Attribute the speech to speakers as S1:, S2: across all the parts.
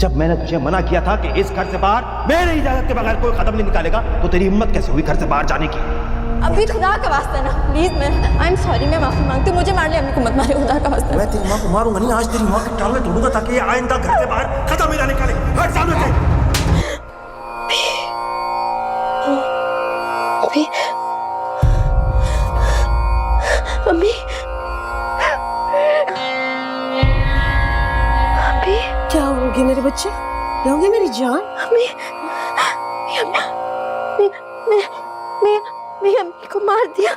S1: जब मैंने तुझे मना किया था कि इस घर से बाहर मेरी इजाजत के बगैर कोई कदम नहीं निकालेगा, तो तेरी हिम्मत कैसे हुई घर से बाहर जाने की?
S2: अभी खुदा का वास्ता ना, प्लीज, मैं आई एम सॉरी, मैं माफी मांगती हूँ। मुझे मार ले, अम्मी को मत मारे, खुदा का वास्ता।
S1: मैं तेरी माँ को मारूंगा नहीं, आज तेरी माँ की टांगें तोड़ूंगा ताकि ये आइंदा घर से बाहर कदम ही ना निकाले। हट सामने से।
S2: अम्मी, अम्मी,
S3: क्या होगी मेरे बच्चे? क्या होगी मेरी जान?
S2: अम्मी, मैं अम्मी को मार दिया।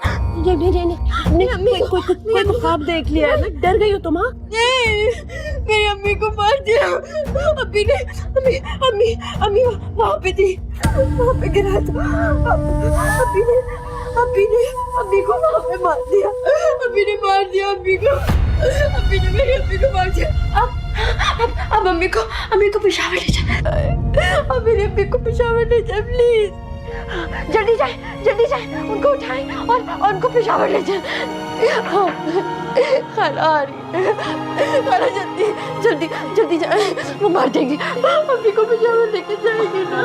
S3: नहीं, अम्मी कोई ख्वाब देख लिया है ना? डर गई हो तुम? हाँ,
S2: मेरी अम्मी को मार दिया। अम्मी ने अम्मी वहाँ पे थी, वहाँ पे गिरा था। अम्मी को वहाँ पे मार दिया। अम्मी ने मार दिया अम्मी को। अम्मी ने मेरी अम्मी को मार दिया। अब अम्मी को पेशावर ले जाए। अब मेरी अम्मी को पेशावर ले जाए, प्लीज। जल्दी जाए, उनको उठाएं और उनको पेशावर ले जाए। खाना आ रही है, खाना जल्दी जाए, वो मार देंगे। अम्मी को पेशावर लेके जाएंगे ना।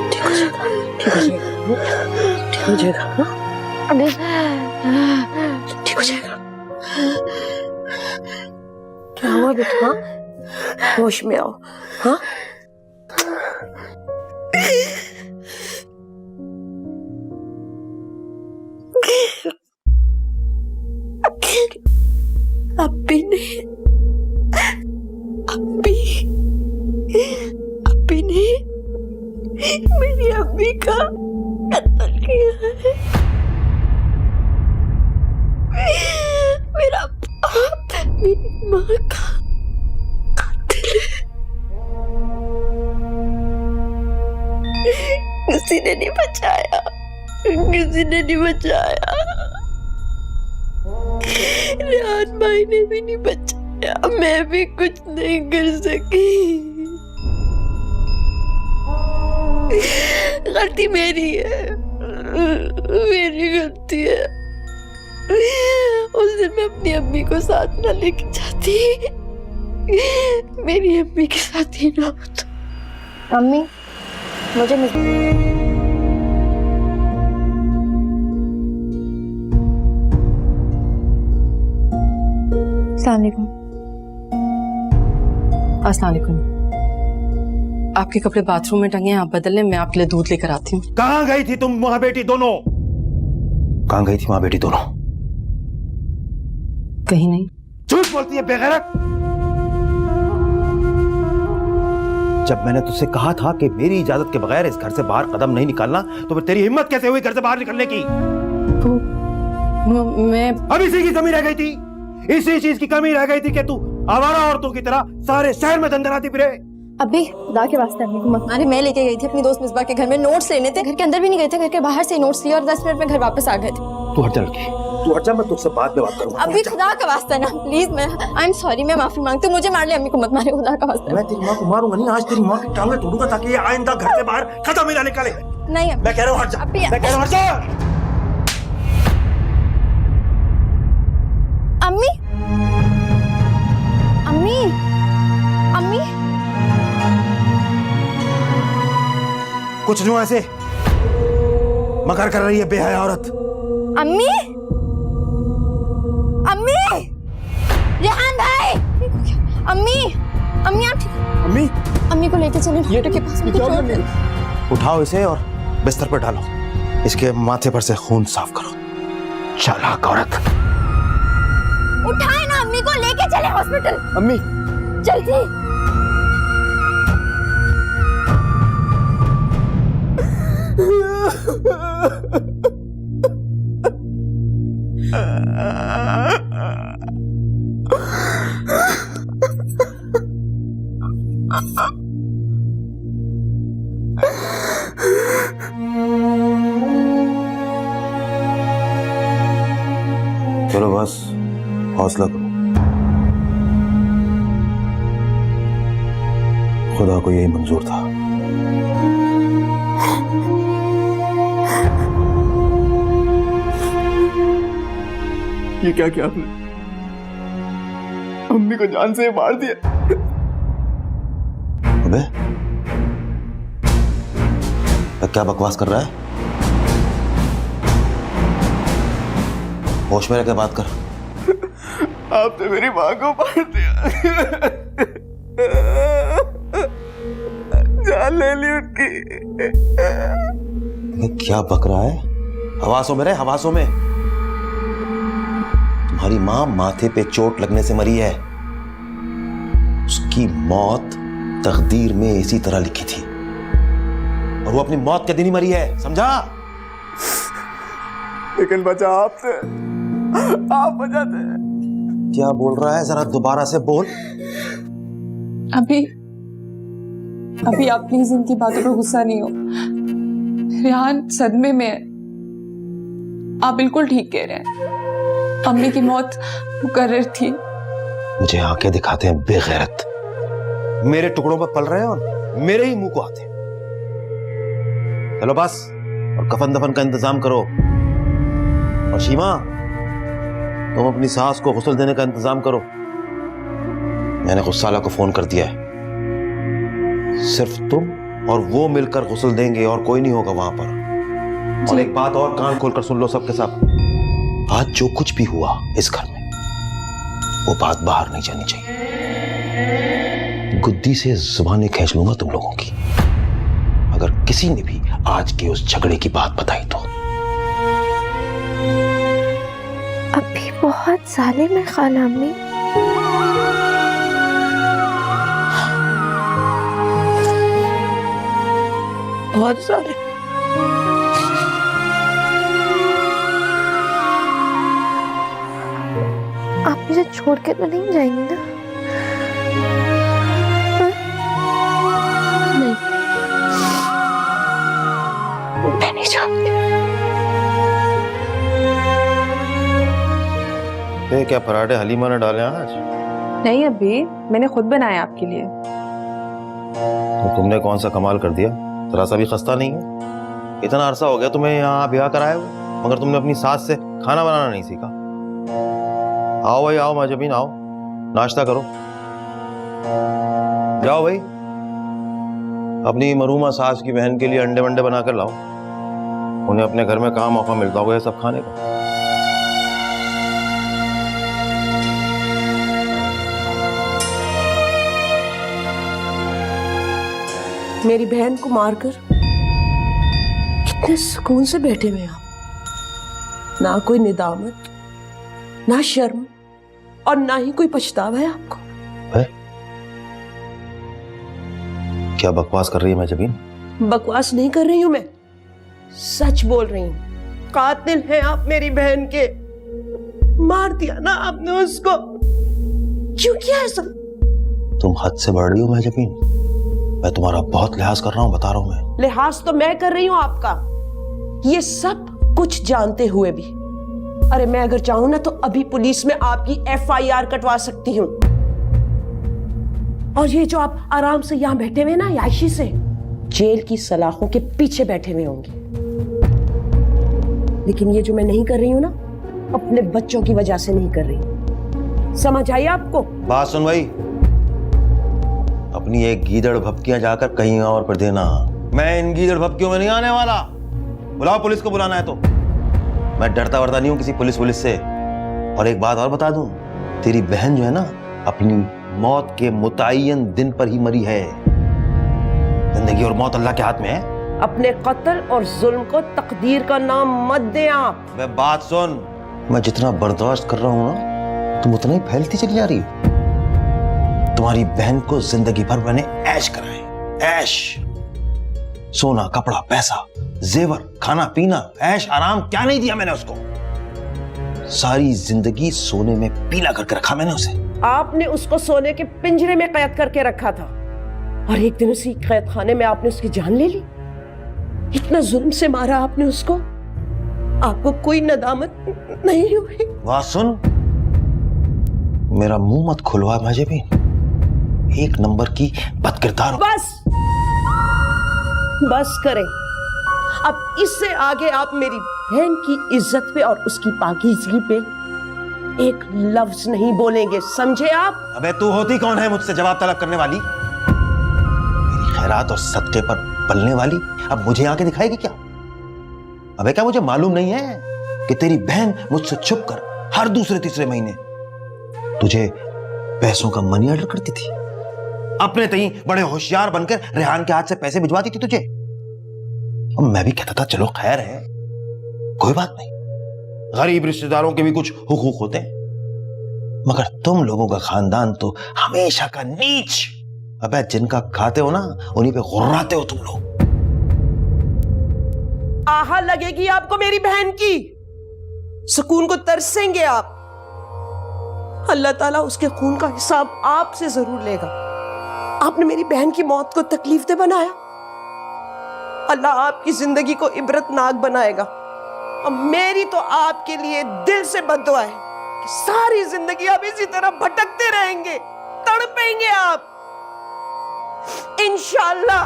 S3: ठीक हो जाएगा।
S2: अभी
S3: ठीक हो जाएगा। क्या हुआ बेटा? होश में आओ। हाँ,
S2: अब्बी ने मेरी अम्मी का कत्ल किया है। मेरा बाप मेरी माँ का कातिल है। किसी ने नहीं बचाया। रेहान भाई ने भी नहीं बचाया। मैं भी कुछ नहीं कर सकी। गलती मेरी है, मेरी गलती है। उस दिन मैं अपनी अम्मी को साथ न लेके जाती, मेरी अम्मी के साथ ही ना होता। अम्मी, मुझे
S4: अस्सलाम वालेकुम। आपके कपड़े बाथरूम में टंगे हैं, आप बदल लें, मैं आपके लिए दूध लेकर आती हूँ।
S1: कहाँ गई थी तुम माँ बेटी दोनों? कहाँ गई थी माँ बेटी दोनों?
S4: कहीं नहीं।
S1: झूठ बोलती है बेगैरत। जब मैंने तुझसे कहा था कि मेरी इजाजत के बगैर इस घर से बाहर कदम नहीं निकालना, तो फिर तेरी हिम्मत कैसे हुई घर से बाहर निकलने की?
S4: मैं
S1: अब इसी की कमी रह गई थी, इसी चीज की कमी रह गई थी कि तू आवारा औरतों की तरह सारे शहर में दंदनाती फिरे।
S2: अभी खुदा के वास्ते अम्मी को मत मारे। मैं लेके गई थी अपनी दोस्त मिसबा के घर में नोट्स लेने थे। घर के अंदर भी नहीं गए थे, घर के बाहर से नोट्स लिए और 10 मिनट में घर वापस आ गए थे।
S1: तू हट जा लड़की, तू हट जा, मैं तुझसे बाद में बात करूंगा।
S2: अभी खुदा का वास्ता ना, प्लीज, मैं आई एम सॉरी, मैं माफी मांगती हूँ। मुझे मार ले, अम्मी को मत मारे, खुदा का वास्ता।
S1: मैं तेरी माँ को मारूंगा नहीं, आज तेरी माँ की टांगें तोड़ूंगा ताकि ये आइंदा घर से बाहर कदम ही ना निकाले।
S2: नहीं,
S1: मैं कह रहा हूँ हट जा, मैं कह रहा हूँ हट जा।
S2: अम्मी,
S1: कुछ नहीं ऐसे मकर कर रही है बेहया औरत।
S2: अम्मी, रेहान भाई, अम्मी आप ठीक? अम्मी को लेके चले डॉक्टर के पास।
S1: उठाओ इसे और बिस्तर पर डालो, इसके माथे पर से खून साफ करो। चालाक औरत।
S2: उठाए ना, अम्मी को लेके चले हॉस्पिटल।
S1: अम्मी,
S2: जल्दी।
S1: चलो बस, हौसला करो, खुदा को यही मंजूर था।
S5: ये क्या किया आपने? अम्मी को जान से मार दिया।
S1: अबे क्या बकवास कर रहा है? होश में रह के बात कर।
S5: आपने मेरी माँ को मार दिया। जान ले ली उनकी।
S1: ये क्या बक रहा है? हवासों में रहे, हवासों में। तुम्हारी माँ माथे पे चोट लगने से मरी है। उसकी मौत तकदीर में इसी तरह लिखी थी और वो अपनी मौत के दिन ही मरी है, समझा?
S5: लेकिन बचा आपसे, आप बचाते।
S1: क्या बोल रहा है? जरा दोबारा से बोल।
S6: अभी आप प्लीज इनकी बातों पर गुस्सा नहीं हो। रेहान सदमे में है। आप बिल्कुल ठीक कह रहे हैं। अम्मी की मौत मुकर्रर थी।
S1: मुझे आंखें दिखाते हैं बेगैरत, मेरे टुकड़ों पर पल रहे हैं और मेरे ही मुंह को आते हैं। चलो बस, और कफन दफन का इंतजाम करो। और शीमा, तुम अपनी सास को गुस्ल देने का इंतजाम करो। मैंने गुस्साला को फोन कर दिया है। सिर्फ तुम और वो मिलकर गुस्ल देंगे और कोई नहीं होगा वहां पर। और एक बात और कान खोलकर सुन लो सबके सब। आज जो कुछ भी हुआ इस घर में, वो बात बाहर नहीं जानी चाहिए। गुद्दी से जुबानें खींच लूंगा तुम लोगों की अगर किसी ने भी आज के उस झगड़े की बात बताई तो।
S2: अभी बहुत जालिम है खाला अम्मी। बहुत सारे। आप मुझे छोड़ के तो नहीं जाएंगी ना? नहीं, मैं नहीं चाहती।
S1: ये क्या पराठे हलीमा ने डाले आज?
S6: नहीं अभी, मैंने खुद बनाया आपके लिए।
S1: तो तुमने कौन सा कमाल कर दिया? जरा सा भी खस्ता नहीं है? इतना अरसा हो गया तुम्हें यहाँ ब्याह कराए हुए, मगर तुमने अपनी सास से खाना बनाना नहीं सीखा। आओ भाई आओ, माजबीन आओ, नाश्ता करो। जाओ भाई, अपनी मरूमा सास की बहन के लिए अंडे वंडे बना कर लाओ। उन्हें अपने घर में कहाँ मौका मिलता होगा ये सब खाने का।
S3: मेरी बहन को मारकर कितने सुकून से बैठे हुए आप। ना कोई निदामत, ना शर्म और ना ही कोई पछतावा है आपको।
S1: है? क्या बकवास कर रही है माजबीन?
S3: बकवास नहीं कर रही हूं मैं, सच बोल रही हूं। कातिल हैं आप मेरी बहन के। मार दिया ना आपने उसको। क्यों किया ऐसा?
S1: तुम हद से बढ़ रही हो माजबीन। मैं तुम्हारा बहुत लिहाज कर रहा हूं, बता रहा हूं मैं।
S3: लिहाज तो मैं कर रही हूं आपका, ये सब कुछ जानते हुए भी। अरे मैं अगर चाहूं ना तो अभी पुलिस में आपकी FIR कटवा सकती हूं। और ये जो आप आराम से यहां बैठे हुए ना याशी से, जेल की सलाखों के पीछे बैठे हुए होंगे। लेकिन ये जो मैं नहीं कर रही हूं ना, अपने बच्चों की वजह से नहीं कर रही। समझ आई आपको?
S1: बात सुन भाई, अपनी एक गीदड़ भपकियां जाकर कहीं और पर देना। मैं इन गीदड़ भपकियों में नहीं आने वाला। बुलाओ पुलिस को, बुलाना है तो। मैं डरता वरता नहीं हूं किसी पुलिस से। और एक बात और बता दूं, तेरी बहन जो है ना, अपनी मौत के मुतय्यन दिन पर ही मरी है। जिंदगी और मौत अल्लाह के हाथ में है।
S3: अपने कत्ल और जुल्म को तकदीर का नाम मत दें आप।
S1: मैं बात सुन, मैं जितना बर्दाश्त कर रहा हूं ना, तुम उतना ही फैलती चली जा रही। तुम्हारी बहन को जिंदगी भर मैंने ऐश कराए, ऐश। सोना, कपड़ा, पैसा, जेवर, खाना पीना, ऐश आराम क्या नहीं दिया मैंने उसको। सारी जिंदगी सोने में पीला करके रखा मैंने उसे।
S3: आपने उसको सोने के पिंजरे में कैद करके रखा था और एक दिन उसी कैद खाने में आपने उसकी जान ले ली। इतना जुल्म से मारा आपने उसको, आपको कोई नदामत नहीं हुई?
S1: बात सुन, मेरा मुंह मत खुलवा माजबीन। एक नंबर की बदकिरदार।
S3: बस करें। अब इससे आगे आप मेरी बहन की इज्जत पे और उसकी पाकीज़गी पे एक लफ्ज नहीं बोलेंगे, समझे आप?
S1: अबे तू होती कौन है मुझसे जवाब तलब करने वाली? मेरी खैरात और सदके पर पलने वाली अब मुझे आके दिखाएगी क्या? अबे क्या मुझे मालूम नहीं है कि तेरी बहन मुझसे छुप कर हर दूसरे तीसरे महीने तुझे पैसों का मनी ऑर्डर करती थी? अपने तई बड़े होशियार बनकर रेहान के हाथ से पैसे भिजवाती थी तुझे। और मैं भी कहता था चलो खैर है, कोई बात नहीं, गरीब रिश्तेदारों के भी कुछ हुकूक होते हैं। मगर तुम लोगों का खानदान तो हमेशा का नीच। अबे जिनका खाते हो ना उन्हीं पे गुर्राते हो तुम लोग।
S3: आहा लगेगी आपको मेरी बहन की, सुकून को तरसेंगे आप। अल्लाह ताला उसके खून का हिसाब आपसे जरूर लेगा। आपने मेरी बहन की मौत को तकलीफ दे बनाया, अल्लाह आपकी जिंदगी को इबरतनाक बनाएगा। और मेरी तो आपके लिए दिल से बद्दुआ है कि सारी जिंदगी आप इसी तरह भटकते रहेंगे, तड़पेंगे आप। इंशाअल्लाह।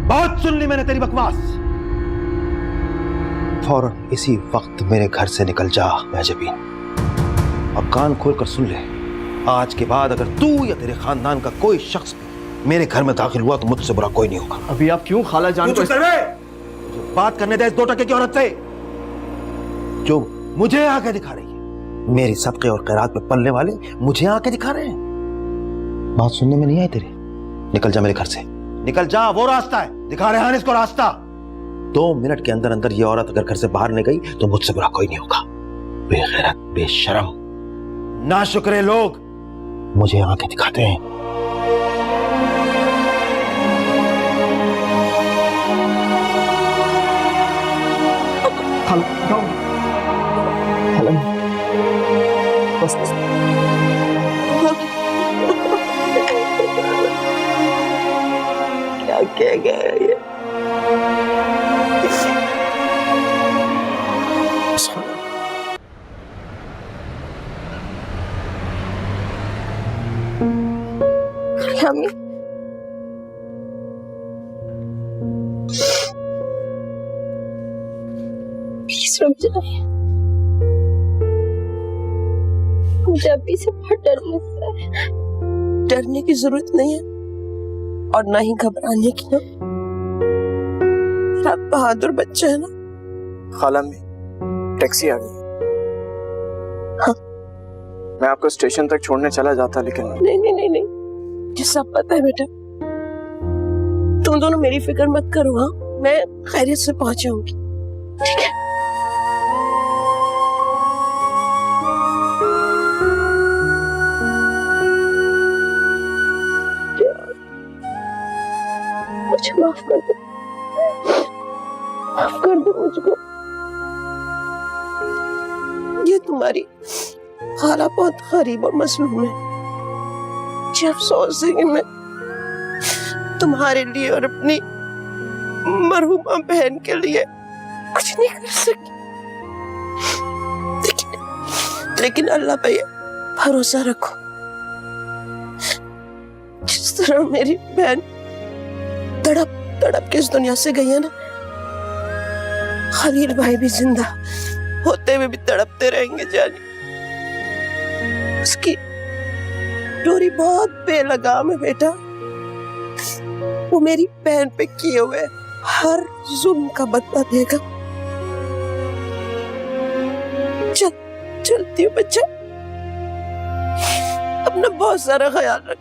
S1: बहुत सुन ली मैंने तेरी बकवास। फौरन इसी वक्त मेरे घर से निकल जा महजबीन, और कान खोलकर सुन ले, आज के बाद अगर तू या तेरे खानदान का कोई शख्स मेरे घर में दाखिल हुआ तो मुझसे बुरा कोई नहीं होगा।
S5: अभी आप क्यों खाला जान को
S1: बात करने दे इस 2% की औरत से जो मुझे आके दिखा रही है। मेरी सबके और खैरात में पलने वाले मुझे आके दिखा रहे हैं। बात सुनने में नहीं आई तेरे? निकल जा मेरे घर से, निकल जा। वो रास्ता है, दिखा रहे हैं इसको रास्ता। 2 मिनट के अंदर अंदर ये औरत अगर घर से बाहर नहीं गई तो मुझसे बुरा कोई नहीं होगा। बेगैरत, बेशरम, नाशुक्रे लोग मुझे आके दिखाते हैं।
S3: क्या कह गया ये?
S2: हमें प्लीज रुक जाए, मुझे अभी से बहुत डर लगता है।
S3: डरने की जरूरत नहीं है और ना ही घबराने की ना। आप बहादुर बच्चा है ना।
S5: खाला में टैक्सी आ गई।
S3: हाँ।
S5: मैं आपको स्टेशन तक छोड़ने चला जाता, लेकिन
S3: नहीं नहीं नहीं नहीं, ये सब पता है बेटा। तुम दोनों मेरी फिक्र मत करो। हाँ, मैं खैरियत से पहुंच जाऊंगी, ठीक है? मुझे माफ कर दो, माफ कर दो मुझको। ये तुम्हारी खाला बहुत गरीब और मसलूम है। मुझे अफसोस है कि मैं तुम्हारे लिए और अपनी मरहूमा बहन के लिए कुछ नहीं कर सकी। लेकिन अल्लाह पे भरोसा रखो। जिस तरह मेरी बहन तड़प तड़प के इस दुनिया से गई है ना, खलील भाई भी जिंदा होते हुए भी तड़पते रहेंगे जानी। उसकी डोरी बहुत बेलगाम है बेटा। वो मेरी बहन पे किए हुए हर जुल्म का बदला देगा। चलती हूँ बच्चा, अपना बहुत सारा ख्याल रख।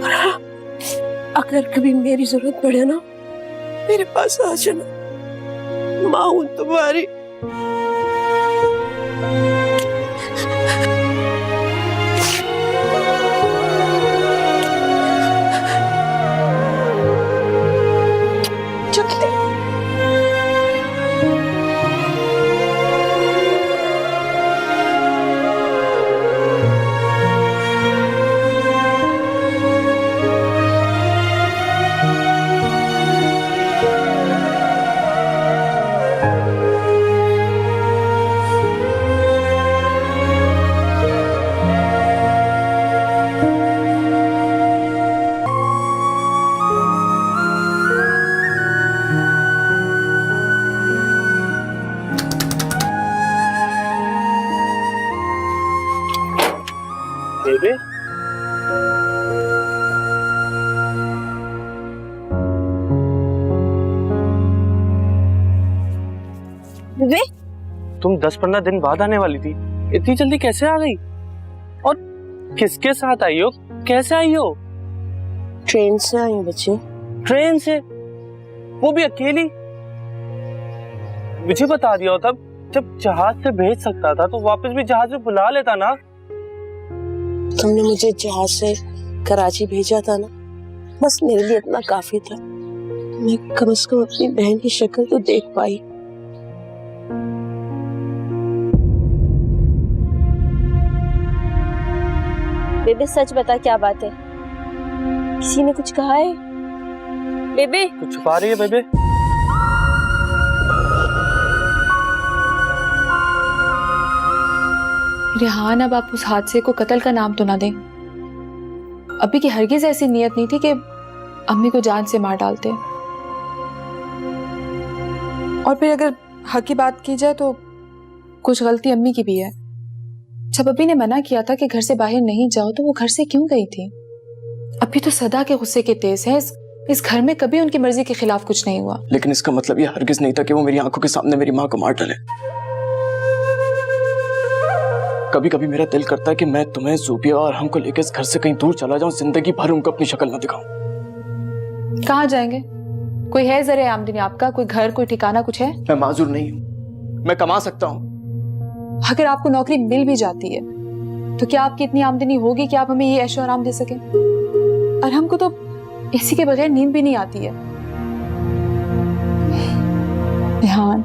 S3: और हाँ, अगर कभी मेरी जरूरत पड़े ना, मेरे पास आ जाना। माँ हूं तुम्हारी। चलते।
S7: बेबे
S8: तुम 10-15 दिन बाद आने वाली थी, इतनी जल्दी कैसे आ गई? और किसके साथ आई हो? कैसे आई हो?
S3: ट्रेन से आई हूँ बच्चे।
S8: ट्रेन से? वो भी अकेली? मुझे बता दिया होता, जब जहाज से भेज सकता था तो वापस भी जहाज में बुला लेता ना।
S3: तुमने मुझे जहाज से कराची भेजा था ना, बस मेरे लिए इतना काफी था। मैं कम से कम अपनी बहन की शक्ल तो देख पाई।
S7: बेबे सच बता, क्या बात है? किसी ने कुछ कहा है? बेबे
S8: कुछ छुपा रही है बेबे?
S6: रेहान, अब आप उस हादसे को कत्ल का नाम तो ना दें। अभी की हरगिज ऐसी नीयत नहीं थी कि अम्मी को जान से मार डालते। और फिर अगर हक की बात की जाए तो कुछ गलती अम्मी की भी है। जब अभी ने मना किया था कि घर से बाहर नहीं जाओ, तो वो घर से क्यों गई थी? अभी तो सदा के गुस्से के तेज है। इस घर में कभी उनकी मर्जी के खिलाफ कुछ नहीं हुआ।
S5: लेकिन इसका मतलब ये हरगिज नहीं था कि वो मेरी आंखों के सामने मेरी माँ को मार डाले। कभी कभी मेरा दिल करता है कि मैं तुम्हें, ज़ूबिया और हमको लेकर इस घर से कहीं दूर चला जाऊं, जिंदगी भर उनको अपनी शक्ल न दिखाऊं।
S6: कहाँ जाएंगे? कोई है जरिए आमदनी आपका? कोई घर, कोई ठिकाना कुछ है?
S5: मैं माजूर नहीं हूं, मैं कमा सकता हूं।
S6: अगर आपको नौकरी मिल भी जाती है तो क्या आपकी इतनी आमदनी होगी कि आप हमें ये ऐशो आराम दे सके? और हमको तो इसी के बगैर नींद भी नहीं आती है। ध्यान,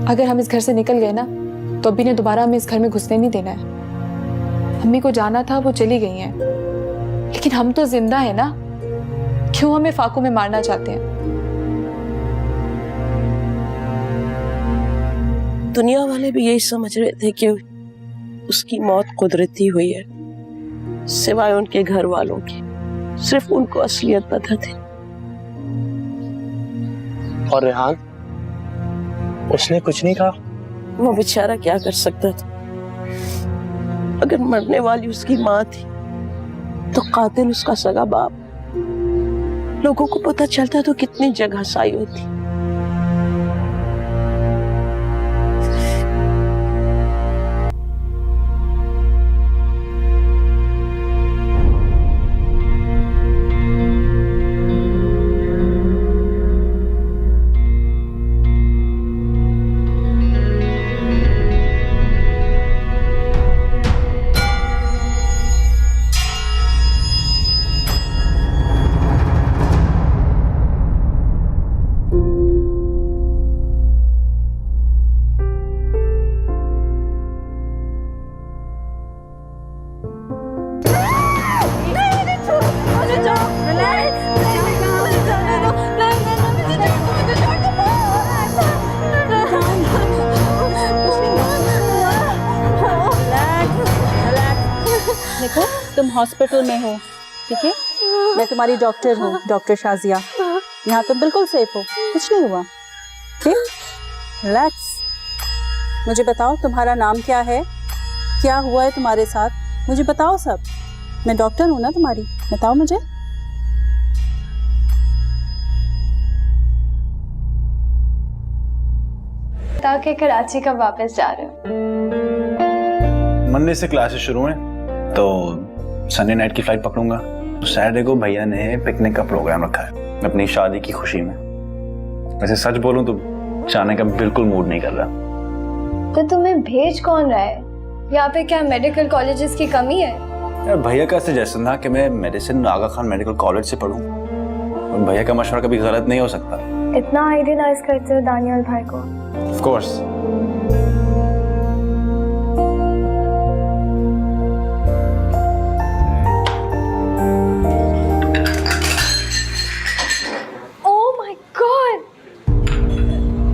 S6: अगर हम इस घर से निकल गए ना, तो अभी ने दोबारा हमें इस घर में घुसने नहीं देना है। अम्मी को जाना था, वो चली गई हैं, लेकिन हम तो जिंदा है ना। क्यों हमें फाकों में मारना चाहते हैं?
S3: दुनिया वाले भी यही समझ रहे थे कि उसकी मौत कुदरती हुई है, सिवाय उनके घर वालों की। सिर्फ उनको असलियत पता थी।
S8: और रेहान, उसने कुछ नहीं कहा?
S3: वो बेचारा क्या कर सकता था? अगर मरने वाली उसकी माँ थी तो कातिल उसका सगा बाप। लोगों को पता चलता तो कितनी जगह साई होती।
S7: देखो, तुम हॉस्पिटल में हो, ठीक है? मैं तुम्हारी डॉक्टर हूँ, डॉक्टर शाजिया। यहाँ तुम बिल्कुल सेफ हो, कुछ नहीं हुआ, ठीक? रिलैक्स। मुझे बताओ तुम्हारा नाम क्या है, क्या हुआ है तुम्हारे साथ, मुझे बताओ सब। मैं डॉक्टर हूँ ना तुम्हारी, बताओ मुझे।
S2: ताकि कराची कब वापस जा रहे हो?
S9: मंडे से क्लासेस शुरू हैं, तो संडे नाइट की फ्लाइट पकड़ूंगा। तो सैटरडे को भैया ने पिकनिक का प्रोग्राम रखा है अपनी शादी की खुशी में। वैसे सच बोलूं तो जाने का बिल्कुल मूड नहीं कर रहा।
S2: तो तुम्हें भेज कौन रहा है? यहाँ पे क्या मेडिकल कॉलेजेस की कमी है?
S9: यार भैया का सजेशन था कि मैं मेडिसिन आगा खान मेडिकल कॉलेज से पढूं। और भैया का मशवरा कभी गलत नहीं हो सकता।
S2: इतना आइडियलाइज करते हो दानियल भाई को?
S9: Of course.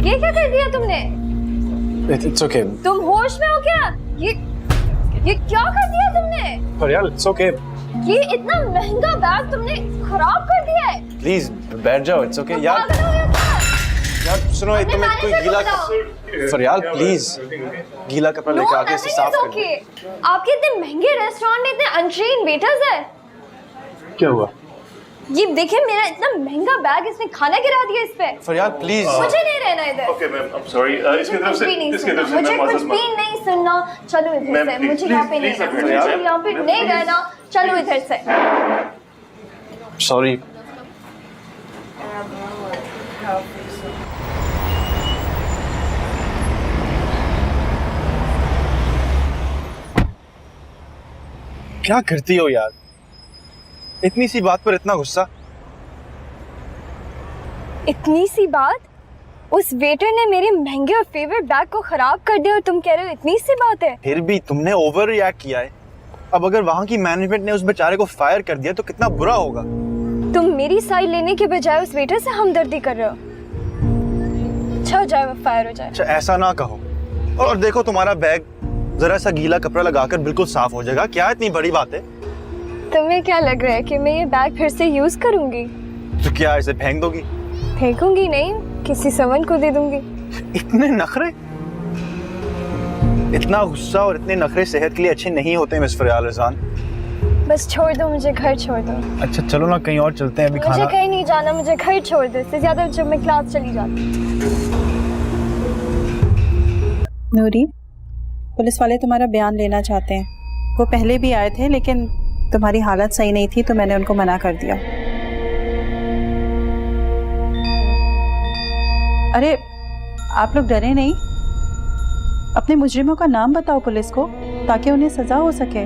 S2: ये क्या कर दिया तुमने?
S9: It's okay.
S2: तुम होश में हो क्या? ये क्या कर दिया तुमने?
S9: फरियाल, it's okay.
S2: ये इतना महंगा बैग तुमने खराब कर दिया है।
S9: प्लीज बैठ जाओ, it's okay. यार सुनो, तुम्हें कोई गीला फरियाल प्लीज गीला कपड़ा लेकर आके इसे साफ कर दो।
S2: आपके इतने महंगे रेस्टोरेंट में इतने अनट्रेन्ड वेटर्स है।
S9: क्या हुआ?
S2: ये देखिए मेरा इतना महंगा बैग, इसने खाना गिरा दिया इस पे।
S9: फरियाद प्लीज।
S2: मुझे नहीं रहना इधर।
S10: Okay ma'am, I am sorry. इसकी तरफ से
S2: मुझे कुछ भी नहीं सुनना। चलो इधर से, मुझे यहाँ पे नहीं रहना, मुझे यहाँ पे नहीं रहना। चलो इधर से।
S9: सॉरी। क्या करती हो यार, इतनी सी बात पर इतना गुस्सा।
S2: इतनी सी बात? उस वेटर ने मेरे महंगे और फेवरेट बैग को खराब कर दिया और तुम कह रहे हो इतनी सी बात है?
S9: फिर भी तुमने ओवर रिएक्ट किया है। अब अगर वहां की मैनेजमेंट ने उस बेचारे को फायर कर दिया तो कितना बुरा होगा।
S2: तुम मेरी साइड लेने के बजाय उस वेटर से हमदर्दी कर रहे हो। अच्छा हो जाए वो फायर हो जाए।
S9: अच्छा ऐसा ना कहो। और देखो तुम्हारा बैग जरा सा गीला कपड़ा लगाकर बिल्कुल साफ हो जाएगा। क्या इतनी बड़ी बात है?
S2: तुम्हें क्या लग रहा है कि मैं ये बैग फिर से यूज करूंगी?
S9: तो क्या इसे फेंक दोगी?
S2: फेंकूंगी नहीं, किसी सवन को दे दूंगी।
S9: इतने नखरे, इतना गुस्सा और इतने नखरे सेहत के लिए अच्छे नहीं होते मिस फरियाद रिजवान।
S2: बस छोड़ दो मुझे, घर छोड़ दो।
S9: अच्छा चलो ना कहीं और चलते हैं, अभी
S2: मुझे
S9: खाना।
S2: कहीं नहीं जाना, मुझे घर छोड़ दो। इससे ज्यादा जब मैं क्लास चली जाती।
S7: नूरी, पुलिस वाले तुम्हारा बयान लेना चाहते हैं। वो पहले भी आए थे लेकिन तुम्हारी हालत सही नहीं थी तो मैंने उनको मना कर दिया। अरे आप लोग डरे नहीं, अपने मुजरिमों का नाम बताओ पुलिस को ताकि उन्हें सजा हो सके।